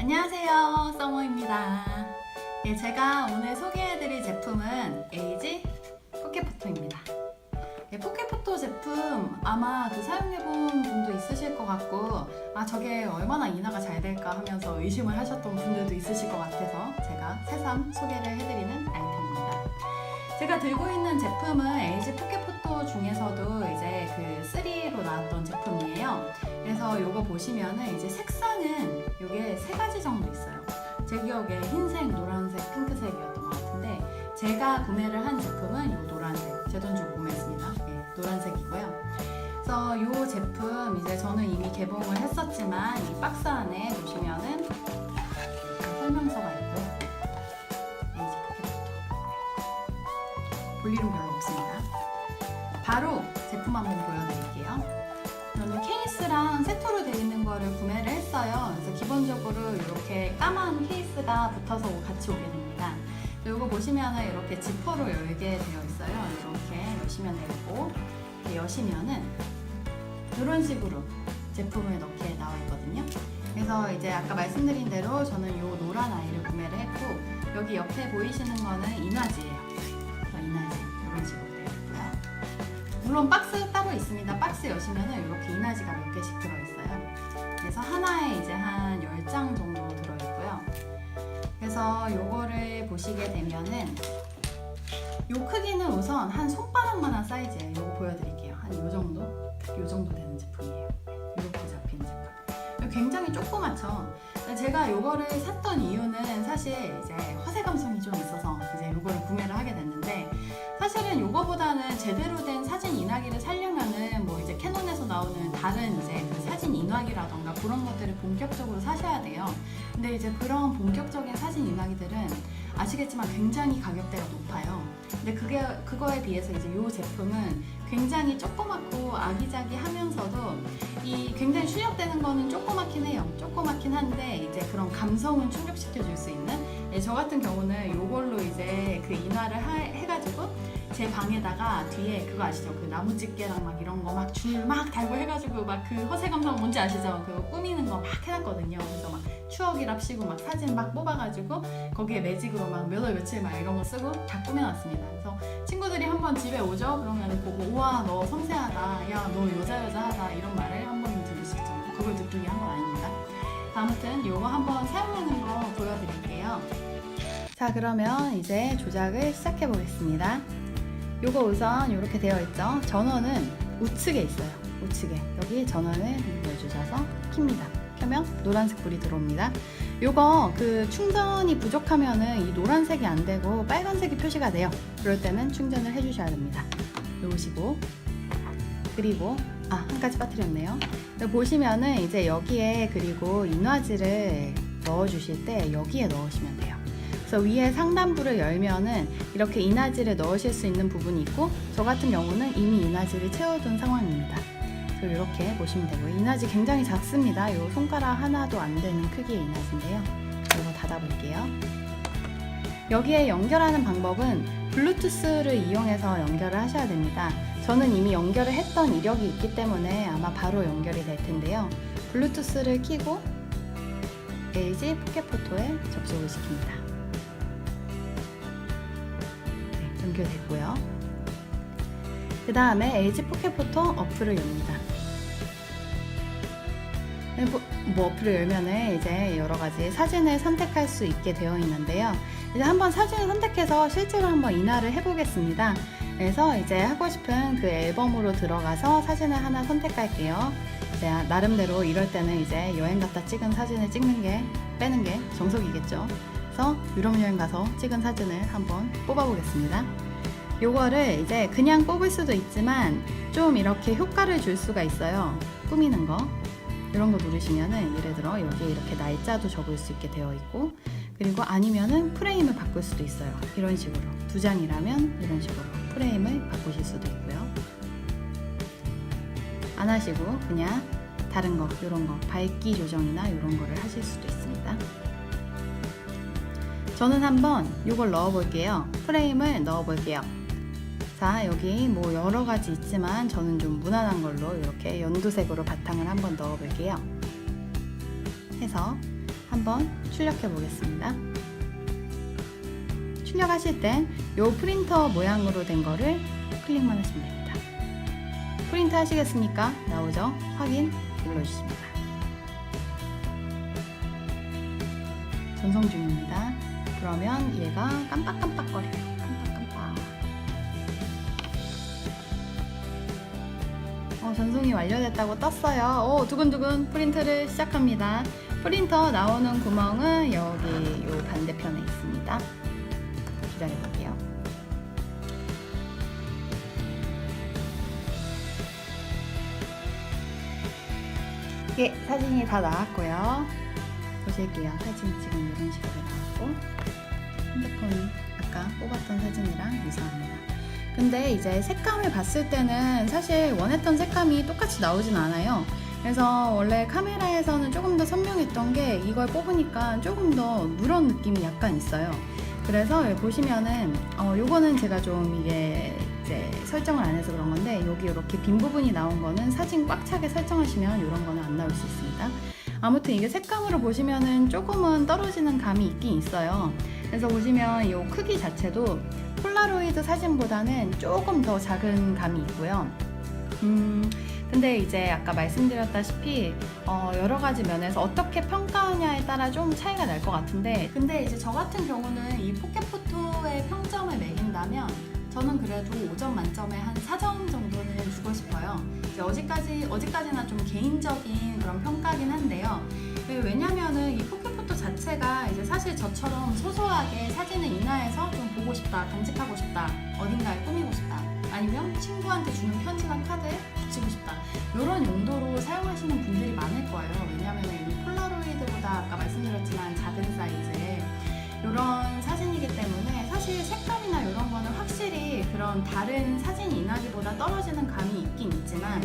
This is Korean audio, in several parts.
안녕하세요, 써머입니다. 제가 오늘 소개해드릴 제품은 LG 포켓포토입니다. 포켓포토 제품 아마 사용해본 분도 있으실 것 같고 저게 얼마나 인화가 잘 될까 하면서 의심을 하셨던 분들도 있으실 것 같아서 제가 새삼 소개를 해드리는 아이템입니다. 제가 들고 있는 제품은 LG 포켓포토 중에서도 이제 3로 나왔던 제품이에요. 그래서 요거 보시면은 이제 색상은 요게 3가지 정도 있어요. 제 기억에 흰색, 노란색, 핑크색이었던 것 같은데 제가 구매를 한 제품은 요 노란색, 제 돈 주고 구매했습니다. 노란색이고요. 그래서 요 제품 이제 저는 이미 개봉을 했었지만 이 박스 안에 보시면은 이렇게 설명서가 있고요. LG 포켓포토. 볼일은 별로 없습니다. 바로 제품 한번 보여드릴게요. 저는 케이스랑 세트로 되어 있는 거를 구매를 했어요. 그래서 기본적으로 이렇게 까만 케이스가 붙어서 같이 오게 됩니다. 이거 보시면은 이렇게 지퍼로 열게 되어 있어요. 이렇게 여시면 되고, 이렇게 여시면은 이런 식으로 제품을 넣게 나와 있거든요. 그래서 이제 아까 말씀드린 대로 저는 이 노란 아이를 구매를 했고, 여기 옆에 보이시는 거는 인화지예요. 인화지 이런 식으로 되어 있고요. 물론 박스 따로 있습니다. 박스 여시면은 이렇게 인화지가 몇 개씩 들어있어요. 그래서 하나에 이제 한 10장 정도 들어있고요. 그래서 요거를 보시게 되면은 요 크기는 우선 한 손바닥만한 사이즈예요. 요거 보여드릴게요. 한 요 정도 되는 제품이에요. 이렇게 잡힌 제품. 굉장히 조그맣죠. 제가 요거를 샀던 이유는 사실 이제 허세 감성이 좀 있어서 이제 요거를 구매를 하게 됐는데, 사실은 요거보다는 제대로 된 사진 인화기를 사려면은 뭐 이제 캐논에서 나오는 다른 이제 사진 인화기라던가 그런 것들을 본격적으로 사셔야 돼요. 근데 이제 그런 본격적인 사진 인화기들은 아시겠지만 굉장히 가격대가 높아요. 근데 그거에 비해서 이제 이 제품은 굉장히 조그맣고 아기자기하면서도 굉장히 출력되는 거는 조그맣긴 해요. 조그맣긴 한데 이제 그런 감성은 충족시켜줄 수 있는, 저 같은 경우는 이걸로 이제 인화를 해가지고 제 방에다가 뒤에 그거 아시죠? 나무 집게랑 막 이런 거 막 줄 막 달고 해가지고 막 허세 감성 뭔지 아시죠? 그거 꾸미는 거 막 해놨거든요. 그래서 막 추억이랍시고 막 사진 막 뽑아가지고 거기에 매직으로 막 몇 월 며칠 막 이런 거 쓰고 다 꾸며놨습니다. 그래서 친구들이 한번 집에 오죠? 그러면 보고 우와 너 섬세하다, 야 너 여자하다 이런 말을 한 번 들을 수 있죠. 그걸 듣기 한 건 아닙니다. 아무튼 이거 한번 사용하는 거 보여드릴게요. 자, 그러면 이제 조작을 시작해 보겠습니다. 요거 우선 이렇게 되어 있죠. 전원은 우측에 있어요. 우측에 여기 전원을 눌러주셔서 킵니다. 켜면 노란색 불이 들어옵니다. 요거 충전이 부족하면은 이 노란색이 안 되고 빨간색이 표시가 돼요. 그럴 때는 충전을 해주셔야 됩니다. 놓으시고, 그리고 한 가지 빠뜨렸네요. 보시면은 이제 여기에 그리고 인화지를 넣어주실 때 여기에 넣으시면 돼요. 그래서 위에 상단부를 열면은 이렇게 인화지를 넣으실 수 있는 부분이 있고, 저 같은 경우는 이미 인화지를 채워둔 상황입니다. 그래서 이렇게 보시면 되고요. 인화지 굉장히 작습니다. 이 손가락 하나도 안 되는 크기의 인화지인데요. 이거 닫아볼게요. 여기에 연결하는 방법은 블루투스를 이용해서 연결을 하셔야 됩니다. 저는 이미 연결을 했던 이력이 있기 때문에 아마 바로 연결이 될 텐데요. 블루투스를 켜고 LG 포켓포토에 접속을 시킵니다. 연결됐고요. 그 다음에 LG 포켓포토 어플을 엽니다. 어플을 열면은 이제 여러 가지 사진을 선택할 수 있게 되어 있는데요. 이제 한번 사진을 선택해서 실제로 한번 인화를 해보겠습니다. 그래서 이제 하고 싶은 앨범으로 들어가서 사진을 하나 선택할게요. 이제 나름대로 이럴 때는 이제 여행 갔다 찍은 사진을 빼는 게 정석이겠죠. 그래서 유럽 여행 가서 찍은 사진을 한번 뽑아보겠습니다. 요거를 이제 그냥 뽑을 수도 있지만 좀 이렇게 효과를 줄 수가 있어요. 꾸미는 거 이런 거 누르시면은 예를 들어 여기에 이렇게 날짜도 적을 수 있게 되어 있고, 그리고 아니면은 프레임을 바꿀 수도 있어요. 이런 식으로 2장이라면 이런 식으로 프레임을 바꾸실 수도 있고요. 안 하시고 그냥 다른 거 이런 거 밝기 조정이나 이런 거를 하실 수도 있습니다. 저는 한번 이걸 넣어 볼게요. 프레임을 넣어 볼게요. 자, 여기 뭐 여러 가지 있지만 저는 좀 무난한 걸로 이렇게 연두색으로 바탕을 한번 넣어 볼게요. 해서 한번 출력해 보겠습니다. 출력하실 땐 이 프린터 모양으로 된 거를 클릭만 하시면 됩니다. 프린트 하시겠습니까? 나오죠? 확인 눌러주십니다. 전송 중입니다. 그러면 얘가 깜빡깜빡거려요. 깜빡깜빡. 전송이 완료됐다고 떴어요. 두근두근 프린트를 시작합니다. 프린터 나오는 구멍은 여기 요 반대편에 있습니다. 기다려볼게요. 예, 사진이 다 나왔고요. 보실게요. 사진 지금 이런 식으로 나왔고, 핸드폰 아까 뽑았던 사진이랑 유사합니다. 근데 이제 색감을 봤을 때는 사실 원했던 색감이 똑같이 나오진 않아요. 그래서 원래 카메라에서는 조금 더 선명했던 게 이걸 뽑으니까 조금 더 누런 느낌이 약간 있어요. 그래서 여기 보시면은 요거는 제가 좀 이게 이제 설정을 안 해서 그런 건데, 여기 이렇게 빈 부분이 나온 거는 사진 꽉 차게 설정하시면 이런 거는 안 나올 수 있습니다. 아무튼 이게 색감으로 보시면은 조금은 떨어지는 감이 있긴 있어요. 그래서 보시면 이 크기 자체도 폴라로이드 사진보다는 조금 더 작은 감이 있고요. 근데 이제 아까 말씀드렸다시피 여러 가지 면에서 어떻게 평가하냐에 따라 좀 차이가 날 것 같은데, 근데 이제 저 같은 경우는 이 포켓포토의 평점을 매긴다면 저는 그래도 5점 만점에 한 4점 정도는 주고 싶어요. 이제 어디까지나 좀 개인적인 그런 평가긴 한데요. 왜냐면은 이 포켓포토 자체가 이제 사실 저처럼 소소하게 사진을 인화해서 좀 보고 싶다, 간직하고 싶다, 어딘가에 꾸미고 싶다, 아니면 친구한테 주는 편지나 카드에 붙이고 싶다, 이런 용도로 사용하시는 분들이 많을 거예요. 왜냐하면 이 폴라로이드보다 아까 말씀드렸지만 작은 사이즈의 이런 사진이기 때문에 사실 색감이나 이런 거는 확실히 그런 다른 사진 인화기보다 떨어지는 감이 있긴 있지만,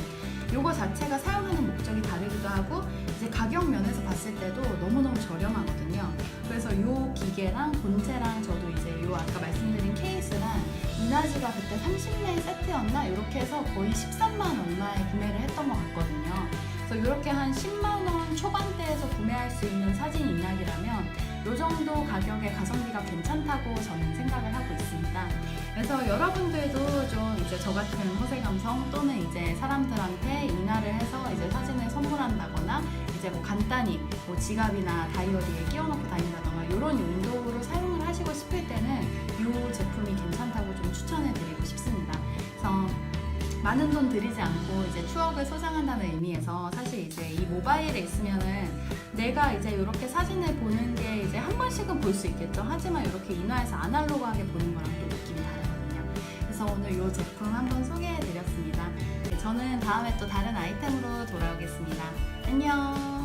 요거 자체가 사용하는 목적이 다르기도 하고 이제 가격 면에서 봤을 때도 너무너무 저렴하거든요. 그래서 요 기계랑 본체랑 저도 이제 요 아까 말씀드린 케이스랑 인화지가 그때 30매 세트였나? 이렇게 해서 거의 13만 얼마에 구매를 했던 것 같거든요. 그래서 이렇게 한 10만 원 초반대에서 구매할 수 있는 사진 인화기라면 요 정도 가격의 가성비가 괜찮다고 저는 생각을 하고 있습니다. 그래서 여러분들도 좀 이제 저 같은 허세 감성 또는 이제 사람들한테 인화를 해서 이제 사진을 선물한다거나 이제 뭐 간단히 뭐 지갑이나 다이어리에 끼워놓고 다닌다거나 이런 용도로 사용을 하시고 싶을 때는 이 제품이 괜찮다고 좀 추천을 드리고 싶습니다. 그래서 많은 돈 들이지 않고 이제 추억을 소장한다는 의미에서 사실 이제 이 모바일에 있으면은 내가 이제 이렇게 사진을 보는 게 이제 한 번씩은 볼 수 있겠죠. 하지만 이렇게 인화해서 아날로그하게 보는 거랑 또 느낌이 다르거든요. 그래서 오늘 이 제품 한번 소개해 드렸습니다. 저는 다음에 또 다른 아이템으로 돌아오겠습니다. 안녕.